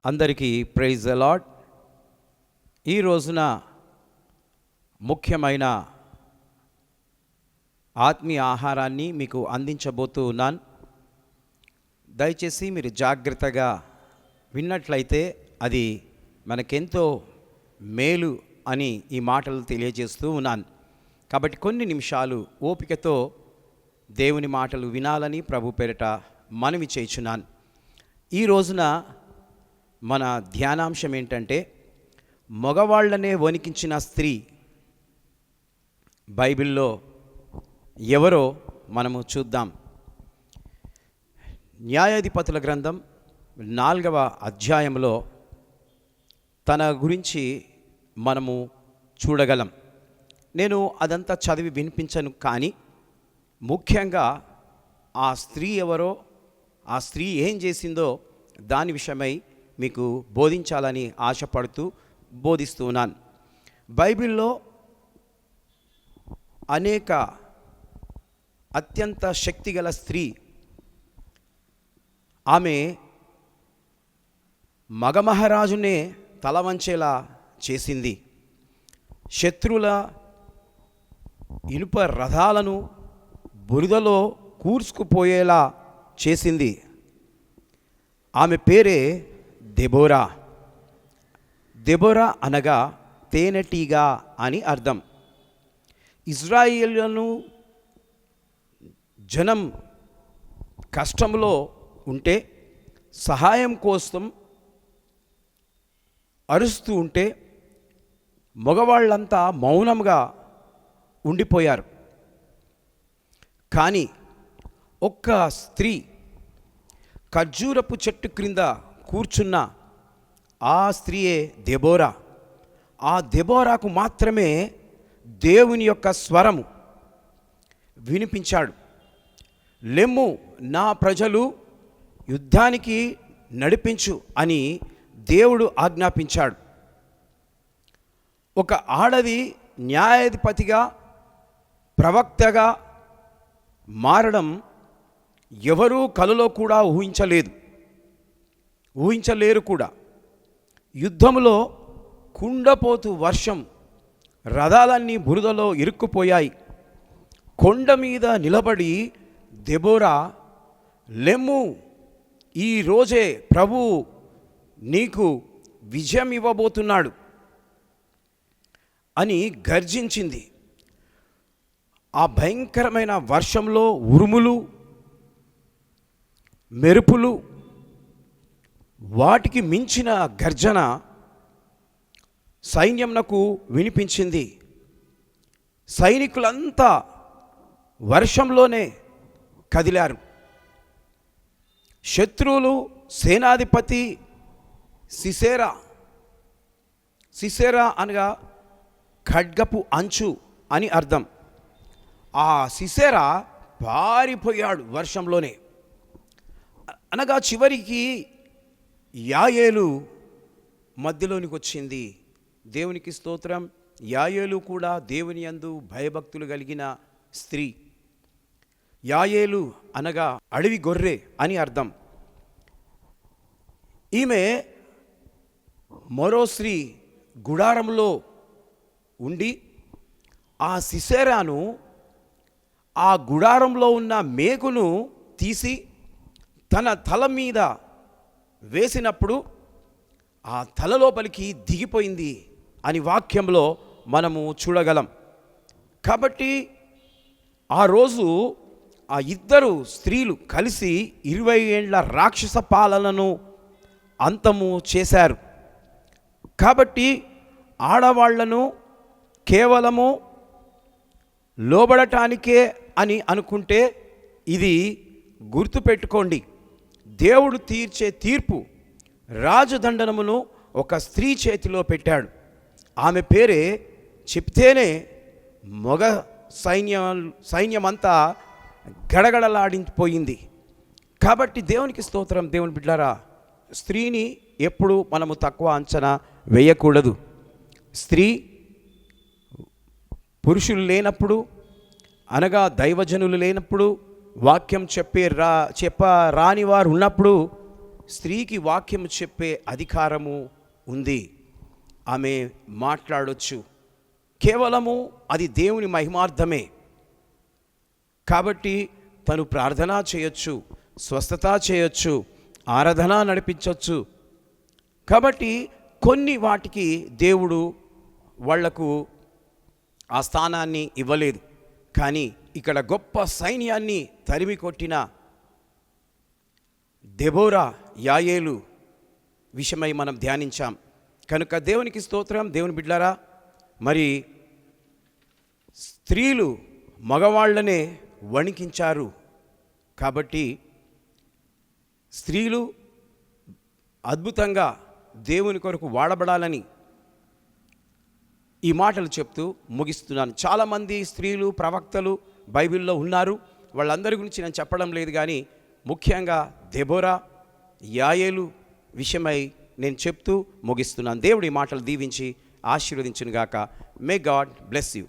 అందరికీ praise the lord. ఈ రోజున ముఖ్యమైన ఆత్మీయ ఆహారాన్ని మీకు అందించబోతూ ఉన్నాను. దయచేసి మీరు జాగ్రత్తగా విన్నట్లయితే అది మనకెంతో మేలు అని ఈ మాటలు తెలియజేస్తూ ఉన్నాను. కాబట్టి కొన్ని నిమిషాలు ఓపికతో దేవుని మాటలు వినాలని ప్రభు పేరిట మనవి చేయుచున్నాను. ఈ రోజున మన ధ్యానాంశం ఏంటంటే, మగవాళ్లనే వణికించిన స్త్రీ బైబిల్లో ఎవరో మనము చూద్దాం. న్యాయాధిపతుల గ్రంథం 4వ అధ్యాయంలో తన గురించి మనము చూడగలం. నేను అదంతా చదివి వినిపించను, కానీ ముఖ్యంగా ఆ స్త్రీ ఎవరో, ఆ స్త్రీ ఏం చేసిందో దాని విషయమై మీకు బోధించాలని ఆశపడుతూ బోధిస్తున్నాను. బైబిల్లో అనేక అత్యంత శక్తిగల స్త్రీ. ఆమె మగమహారాజునే తలవంచేలా చేసింది. శత్రువుల ఇనుప రథాలను బురదలో కూర్చుకుపోయేలా చేసింది. ఆమె పేరే దెబోరా. దెబోరా అనగా తేనెటీగ అని అర్థం. ఇజ్రాయేలును జనం కష్టంలో ఉంటే సహాయం కోసం అరుస్తూ ఉంటే మగవాళ్ళంతా మౌనంగా ఉండిపోయారు. కానీ ఒక్క స్త్రీ ఖర్జూరపు చెట్టు క్రింద కూర్చున్న ఆ స్త్రీయే దెబోరా. ఆ దెబోరాకు మాత్రమే దేవుని యొక్క స్వరము వినిపించాడు. లెమ్ము, నా ప్రజలు యుద్ధానికి నడిపించు అని దేవుడు ఆజ్ఞాపించాడు. ఒక ఆడది న్యాయాధిపతిగా, ప్రవక్తగా మారడం ఎవరూ కలలో కూడా ఊహించలేరు కూడా. యుద్ధంలో కుండపోతు వర్షం, రథాలన్నీ బురదలో ఇరుక్కుపోయాయి. కొండ మీద నిలబడి దెబోరా, లెమ్ము, ఈ రోజే ప్రభువు నీకు విజయం ఇవ్వబోతున్నాడు అని గర్జించింది. ఆ భయంకరమైన వర్షంలో ఉరుములు, మెరుపులు, వాటికి మించిన గర్జన సైన్యంనకు వినిపించింది. సైనికులంతా వర్షంలోనే కదిలారు. శత్రువులు సేనాధిపతి సిసేరా అనగా ఖడ్గపు అంచు అని అర్థం. ఆ సిసేరా పారిపోయాడు వర్షంలోనే. అనగా చివరికి యాయేలు మధ్యలోనికి వచ్చింది. దేవునికి స్తోత్రం. యాయేలు కూడా దేవుని యందు భయభక్తులు కలిగిన స్త్రీ. యాయేలు అనగా అడవి గొర్రె అని అర్థం. ఈమె మరో స్త్రీ గుడారంలో ఉండి ఆ సిసేరాను, ఆ గుడారంలో ఉన్న మేకును తీసి తన తల మీద వేసినప్పుడు ఆ తల లోపలికి దిగిపోయింది అని వాక్యంలో మనము చూడగలం. కాబట్టి ఆ రోజు ఆ ఇద్దరు స్త్రీలు కలిసి 20 ఏండ్ల రాక్షస పాలనను అంతము చేశారు. కాబట్టి ఆడవాళ్లను కేవలము లోబడటానికే అని అనుకుంటే ఇది గుర్తుపెట్టుకోండి. దేవుడు తీర్చే తీర్పు, రాజదండనమును ఒక స్త్రీ చేతిలో పెట్టాడు. ఆమె పేరే చెప్తేనే మగ సైన్యమంతా గడగడలాడిపోయింది. కాబట్టి దేవునికి స్తోత్రం. దేవుని బిడ్డలారా, స్త్రీని ఎప్పుడు మనము తక్కువ అంచనా వేయకూడదు. స్త్రీ పురుషులు లేనప్పుడు, అనగా దైవజనులు లేనప్పుడు, వాక్యం చెప్పరాని వారు ఉన్నప్పుడు స్త్రీకి వాక్యము చెప్పే అధికారము ఉంది. ఆమె మాట్లాడొచ్చు. కేవలము అది దేవుని మహిమార్థమే. కాబట్టి తను ప్రార్థన చేయొచ్చు, స్వస్థత చేయొచ్చు, ఆరాధన నడిపించవచ్చు. కాబట్టి కొన్ని వాటికి దేవుడు వాళ్లకు ఆ స్థానాన్ని ఇవ్వలేదు. కానీ ఇక్కడ గొప్ప సైన్యాన్ని తరిమి కొట్టిన దెబోరా, యాయేలు విషయమై మనం ధ్యానించాం. కనుక దేవునికి స్తోత్రం. దేవుని బిడ్డలారా, మరి స్త్రీలు మగవాళ్ళనే వణికించారు. కాబట్టి స్త్రీలు అద్భుతంగా దేవుని కొరకు వాడబడాలని ఈ మాటలు చెప్తూ ముగిస్తున్నాను. చాలామంది స్త్రీలు ప్రవక్తలు బైబిల్లో ఉన్నారు. వాళ్ళందరి గురించి నేను చెప్పడం లేదు. కానీ ముఖ్యంగా దెబోరా, యాయేలు విషయమై నేను చెప్తూ ముగిస్తున్నాను. దేవుడి మాటలు దీవించి ఆశీర్వదించునుగాక. May God bless you.